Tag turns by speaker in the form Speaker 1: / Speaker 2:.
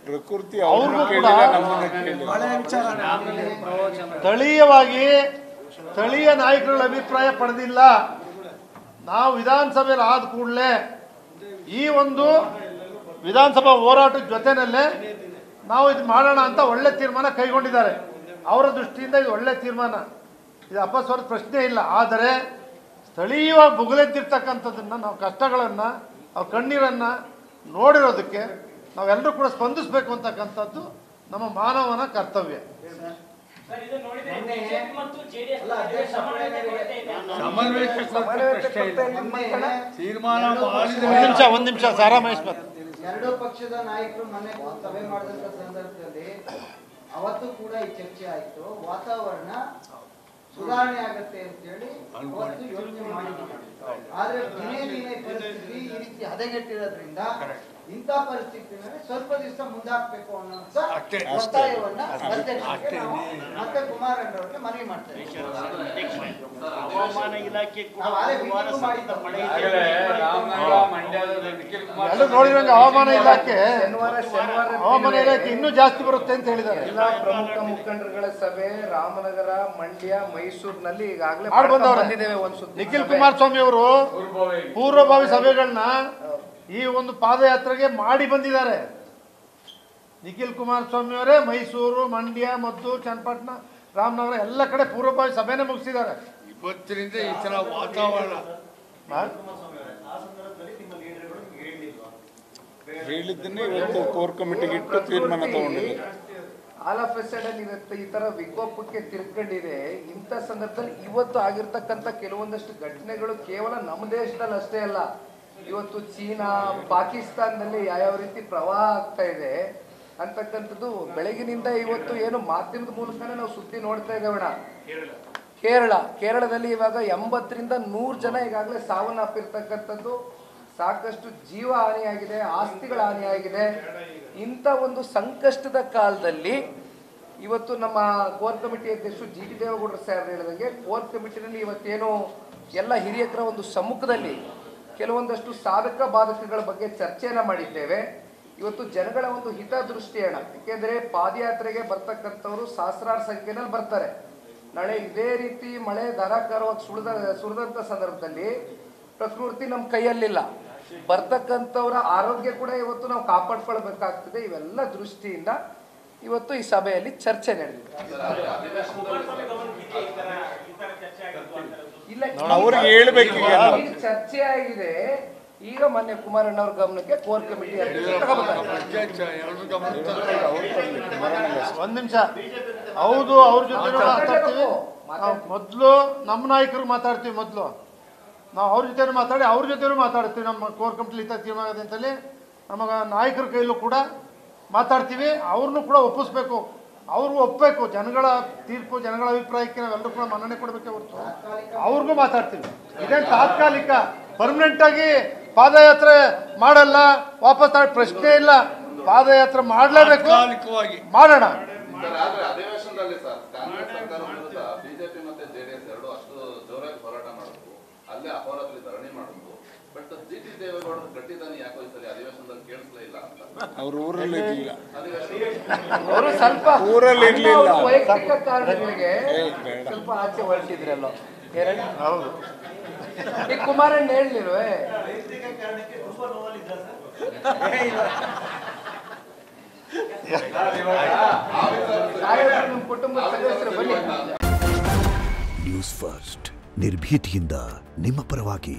Speaker 1: ಪ್ರಕೃತಿ
Speaker 2: ಸ್ಥಳೀಯ ನಾಯಕರ ಅಭಿಪ್ರಾಯ ಪಡೆದಿಲ್ಲ. ನಾವು ವಿಧಾನಸಭೆಯಲ್ಲಿ ಆದ ಕೂಡಲೇ ಈ ಒಂದು ವಿಧಾನಸಭಾ ಹೋರಾಟದ ಜೊತೆನಲ್ಲೇ ನಾವು ಇದು ಮಾಡೋಣ ಅಂತ ಒಳ್ಳೆ ತೀರ್ಮಾನ ಕೈಗೊಂಡಿದ್ದಾರೆ. ಅವರ ದೃಷ್ಟಿಯಿಂದ ಇದು ಒಳ್ಳೆ ತೀರ್ಮಾನ, ಇದು ಅಪಸ್ವರದ ಪ್ರಶ್ನೆ ಇಲ್ಲ. ಆದರೆ ಸ್ಥಳೀಯವಾಗಿ ಬುಗುಲೆದ್ದಿರ್ತಕ್ಕಂಥದ್ದನ್ನು ನಾವು ಕಷ್ಟಗಳನ್ನು ಅವ್ರ ಕಣ್ಣೀರನ್ನು ನೋಡಿರೋದಕ್ಕೆ ನಾವೆಲ್ಲರೂ ಕೂಡ ಸ್ಪಂದಿಸಬೇಕು ಅಂತಕ್ಕಂಥದ್ದು ನಮ್ಮ ಮಾನವನ ಕರ್ತವ್ಯ. ಒಂದು ನಿಮಿಷ ಸಾರಾ ಮಹೇಶ್
Speaker 3: ಎರಡೂ ಪಕ್ಷದ ನಾಯಕರು ಮೊನ್ನೆ ಸಭೆ ಮಾಡಿದಂತ ಸಂದರ್ಭದಲ್ಲಿ ಅವತ್ತು ಕೂಡ ಈ ಚರ್ಚೆ ಆಯ್ತು. ವಾತಾವರಣ ಸುಧಾರಣೆ ಆಗತ್ತೆ ಅಂತ ಹೇಳಿ ಅವತ್ತು ಯೋಚನೆ ಮಾಡಿದ್ದೀವಿ. ಆದ್ರೆ ದಿನೇ ದಿನೇ ಪರಿಸ್ಥಿತಿ ಈ ರೀತಿ ಹದಗೆಟ್ಟಿರೋದ್ರಿಂದ ಇಂಥ ಪರಿಸ್ಥಿತಿನಲ್ಲಿ ಸ್ವಲ್ಪ ದಿವಸ ಮುಂದಾಕ್ಬೇಕು ಅನ್ನೋಂಥ ಒತ್ತಾಯವನ್ನ ಮತ್ತೆ ಕುಮಾರಣ್ಣವ್ರಿಗೆ ಮನವಿ ಮಾಡ್ತಾರೆ.
Speaker 4: ಹವಾಮಾನ ಇಲಾಖೆ
Speaker 2: ನೋಡಿದಂಗೆ ಹವಾಮಾನ ಇಲಾಖೆ ಇನ್ನೂ ಜಾಸ್ತಿ ಬರುತ್ತೆ ಅಂತ ಹೇಳಿದ್ದಾರೆ.
Speaker 5: ಎಲ್ಲ ಪ್ರಮುಖ ಮುಖಂಡರುಗಳ ಸಭೆ ರಾಮನಗರ, ಮಂಡ್ಯ, ಮೈಸೂರಿನಲ್ಲಿ ಈಗಾಗಲೇ ಬಂದಿದ್ದೇವೆ.
Speaker 2: ನಿಖಿಲ್ ಕುಮಾರಸ್ವಾಮಿ ಅವರು ಪೂರ್ವಭಾವಿ ಸಭೆಗಳನ್ನ ಈ ಒಂದು ಪಾದಯಾತ್ರೆಗೆ ಮಾಡಿ ಬಂದಿದ್ದಾರೆ. ನಿಖಿಲ್ ಕುಮಾರಸ್ವಾಮಿ ಅವರೇ ಮೈಸೂರು, ಮಂಡ್ಯ ಮತ್ತು ಚನ್ನಪಟ್ಟಣ, ರಾಮನಗರ ಎಲ್ಲ ಕಡೆ ಪೂರ್ವಭಾವಿ ಸಭೆನೇ ಮುಗಿಸಿದ್ದಾರೆ.
Speaker 1: ಇವತ್ತಿನಿಂದ ಈ ತರ ವಾತಾವರಣ ಹೇಳಿದ್ದನ್ನೇ ಇವತ್ತು ಕೋರ್ ಕಮಿಟಿಗೆ ಇಟ್ಟು ತೀರ್ಮಾನ ತಗೊಂಡಿದ್ದಾರೆ.
Speaker 5: ಆಲ್ ಆಫ್ ಎ ಸಡನ್ ಇವತ್ತು ಈ ತರ ವಿಕೋಪಕ್ಕೆ ತಿರ್ಕೊಂಡಿದೆ. ಇಂಥ ಸಂದರ್ಭದಲ್ಲಿ ಇವತ್ತು ಆಗಿರ್ತಕ್ಕಂಥ ಕೆಲವೊಂದಷ್ಟು ಘಟನೆಗಳು ಕೇವಲ ನಮ್ಮ ದೇಶದಲ್ಲಿ ಅಷ್ಟೇ ಅಲ್ಲ, ಇವತ್ತು ಚೀನಾ, ಪಾಕಿಸ್ತಾನದಲ್ಲಿ ಯಾವ ರೀತಿ ಪ್ರವಾಹ ಆಗ್ತಾ ಇದೆ ಅಂತಕ್ಕಂಥದ್ದು ಬೆಳಗಿನಿಂದ ಇವತ್ತು ಏನು ಮಾಧ್ಯಮದ ಮೂಲಕನೇ ನಾವು ಸುದ್ದಿ ನೋಡ್ತಾ ಇದ್ದೇವಣ. ಕೇರಳದಲ್ಲಿ ಇವಾಗ 80ರಿಂದ 100 ಜನ ಈಗಾಗಲೇ ಸಾವನ್ನಪ್ಪಿರ್ತಕ್ಕಂಥದ್ದು, ಸಾಕಷ್ಟು ಜೀವ ಹಾನಿಯಾಗಿದೆ, ಆಸ್ತಿಗಳ ಹಾನಿಯಾಗಿದೆ. ಇಂಥ ಒಂದು ಸಂಕಷ್ಟದ ಕಾಲದಲ್ಲಿ ಇವತ್ತು ನಮ್ಮ ಕೋರ್ ಕಮಿಟಿ ಅಧ್ಯಕ್ಷರು ಜಿ ಟಿ ದೇವೇಗೌಡರು ಸರ್ ಹೇಳಿದಂಗೆ ಕೋರ್ ಕಮಿಟಿನಲ್ಲಿ ಇವತ್ತೇನು ಎಲ್ಲ ಹಿರಿಯಕರ ಒಂದು ಸಮ್ಮುಖದಲ್ಲಿ ಕೆಲವೊಂದಷ್ಟು ಸಾಧಕ ಬಾಧಕಗಳ ಬಗ್ಗೆ ಚರ್ಚೆಯನ್ನು ಮಾಡಿದ್ದೇವೆ. ಇವತ್ತು ಜನಗಳ ಒಂದು ಹಿತದೃಷ್ಟಿ ಅಣ್ಣ, ಯಾಕೆಂದರೆ ಪಾದಯಾತ್ರೆಗೆ ಬರ್ತಕ್ಕಂಥವರು ಸಹಸ್ರಾರು ಸಂಖ್ಯೆಯಲ್ಲಿ ಬರ್ತಾರೆ. ನಾಳೆ ಇದೇ ರೀತಿ ಮಳೆ ಧಾರಾಕಾರವಾಗಿ ಸುರಿದಂಥ ಸಂದರ್ಭದಲ್ಲಿ ಪ್ರಕೃತಿ ನಮ್ಮ ಕೈಯಲ್ಲಿಲ್ಲ, ಬರ್ತಕ್ಕಂಥವರ ಆರೋಗ್ಯ ಕೂಡ ಇವತ್ತು ನಾವು ಕಾಪಾಡ್ಕೊಳ್ಬೇಕಾಗ್ತದೆ. ಇವೆಲ್ಲ ದೃಷ್ಟಿಯಿಂದ ಇವತ್ತು ಈ ಸಭೆಯಲ್ಲಿ ಚರ್ಚೆ ನಡೆದಿದೆ. ಇಲ್ಲ, ಚರ್ಚೆ ಆಗಿದೆ. ಈಗ ಮೊನ್ನೆ ಕುಮಾರಣ್ಣವ್ರ ಗಮನಕ್ಕೆ ಕೋರ್ ಕಮಿಟಿ
Speaker 2: ಒಂದ್ ನಿಮಿಷ. ಹೌದು, ಅವ್ರ ಜೊತೆ ಮಾತಾಡ್ತೀವಿ. ಮೊದಲು ನಮ್ಮ ನಾಯಕರು ಮಾತಾಡ್ತೀವಿ, ಮೊದಲು ನಾವು ಅವ್ರ ಜೊತೆ ಮಾತಾಡಿ ಅವ್ರ ಜೊತೆನೂ ಮಾತಾಡ್ತೀವಿ. ನಮ್ಮ ಕೋರ್ ಕಮಿಟಿ ತೀರ್ಮಾನ ಅಂತೇಳಿ ನಮ್ಮ ನಾಯಕರ ಕೈಲೂ ಕೂಡ ಮಾತಾಡ್ತೀವಿ. ಅವ್ರನ್ನೂ ಕೂಡ ಒಪ್ಪಿಸ್ಬೇಕು, ಅವ್ರು ಒಪ್ಪಬೇಕು. ಜನಗಳ ತೀರ್ಪು, ಜನಗಳ ಅಭಿಪ್ರಾಯಕ್ಕೆ ನಾವೆಲ್ಲರೂ ಕೂಡ ಮನ್ನಣೆ ಕೊಡಬೇಕೆ ಹೊರತು ಅವ್ರಿಗೂ ಮಾತಾಡ್ತೀವಿ. ಇದೇನು ತಾತ್ಕಾಲಿಕ ಪರ್ಮನೆಂಟ್ ಆಗಿ ಪಾದಯಾತ್ರೆ ಮಾಡಲ್ಲ, ವಾಪಸ್ ಪ್ರಶ್ನೆ ಇಲ್ಲ. ಪಾದಯಾತ್ರೆ ಮಾಡಲೇಬೇಕು, ಮಾಡೋಣ.
Speaker 6: ಅಧಿವೇಶನದಲ್ಲಿ ಸರ್ ಕಾಂಗ್ರೆಸ್ ಸರ್ಕಾರ ವಿರುದ್ಧ ಬಿಜೆಪಿ ಮತ್ತೆ ಜೆಡಿಎಸ್ ಎರಡು ಅಷ್ಟು ಜೋರಾಗಿ ಹೋರಾಟ ಮಾಡುದು, ಅಲ್ಲೇ ಅಹೋರಾತ್ರಿ ಧರಣಿ ಮಾಡುದು. ಬಟ್ ಜಿ ಟಿ ದೇವೇಗೌಡರು ಗಟ್ಟಿದಾನಿ ಯಾಕೋ ಈ ಸಲ ಅಧಿವೇಶನದಲ್ಲಿ ಕೇಳಿಸ್ಲೇ ಇಲ್ಲ ಅಂತ.
Speaker 1: ಅವ್ರ ಊರಲ್ಲಿ ಇರಲಿಲ್ಲ,
Speaker 5: ಅವರು ಸ್ವಲ್ಪ
Speaker 1: ಊರಲ್ಲಿ ಇರಲಿಲ್ಲ,
Speaker 5: ವೈಯಕ್ತಿಕ ಕಾರಣಗಳಿಗೆ ಸ್ವಲ್ಪ ಆಚೆ ಹೊರಟಿದ್ರಲ್ಲ.
Speaker 2: ಹೌದು,
Speaker 5: ಈ ಕುಮಾರಣ್ಣ ಹೇಳಲಿಲ್ವೇ? ನಿಮ್ಮ ಕುಟುಂಬದ ಸದಸ್ಯರು ಬನ್ನಿ.
Speaker 7: ನ್ಯೂಸ್ ಫಸ್ಟ್, ನಿರ್ಭೀತಿಯಿಂದ ನಿಮ್ಮ ಪರವಾಗಿ.